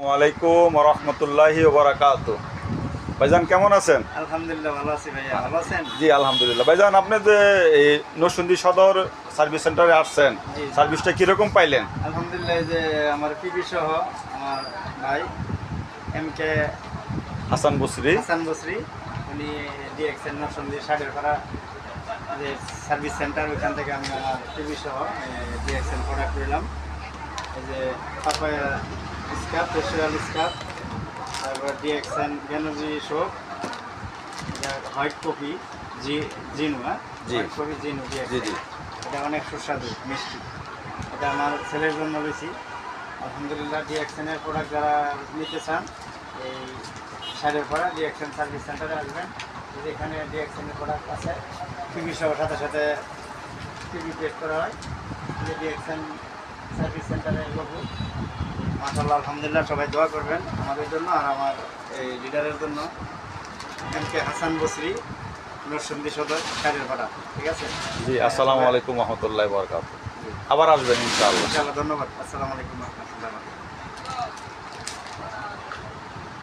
ওয়ালাইকুম রহমতুল্লাহি ওয়া বারাকাতুহু। ভাইজান কেমন আছেন? আলহামদুলিল্লাহ ভালো আছি ভাইয়া, ভালো আছেন? জি আলহামদুলিল্লাহ। ভাইজান আপনি যে এই নরসিংদী সদর সার্ভিস সেন্টারে আসছেন, জি। সার্ভিসটা কীরকম পাইলেন? আলহামদুলিল্লাহ, এই যে আমার পিবি সহ আমার ভাই MK হাসান বসরি। হাসান বসরি, উনি ডিএক্সএন নরসিংদী ষাটের পাড়া যে সার্ভিস সেন্টার, ওইখান থেকে আমি আমার পিবি সহ ডিএক্সএন প্রোডাক্ট নিলাম। এই যে পাপায়া স্কার্ফ, ফেসিয়াল স্কার্ফ, তারপর DXN energy soap, white coffee Zhino, হ্যাঁ জি। হোয়াইট কফি জিনু জি ডিএক্সএন। জি এটা অনেক সুস্বাদু মিষ্টি। এটা আমার ছেলের জন্য বেশি। আলহামদুলিল্লাহ, ডিএক্সএনের প্রোডাক্ট যারা নিতে চান, এই সাইডের পড়া ডিএক্সএন সার্ভিস সেন্টারে আসবেন। যেখানে ডিএক্সএনের প্রোডাক্ট আছে, টিভি সহ সাথে সাথে টিভি পেড করা হয়। যে ডিএক্সএন সার্ভিস সেন্টারে লোক মাশাআল্লাহ, আলহামদুলিল্লাহ, সবাই দোয়া করবেন আমাদের জন্য আর আমার এই লিডারের জন্য। MK হাসান বসরি, নরসিংদী সদর সাইডের পাড়া। ঠিক আছে? জি। আসসালামু আলাইকুম রহমতুল্লাহি ওয়া বারাকাতুহু। আবার আসবেন ইনশাআল্লাহ। ইনশাআল্লাহ, ধন্যবাদ। আসসালামু আলাইকুম ওয়া রাহমাতুল্লাহি ওয়া বারাকাতুহু।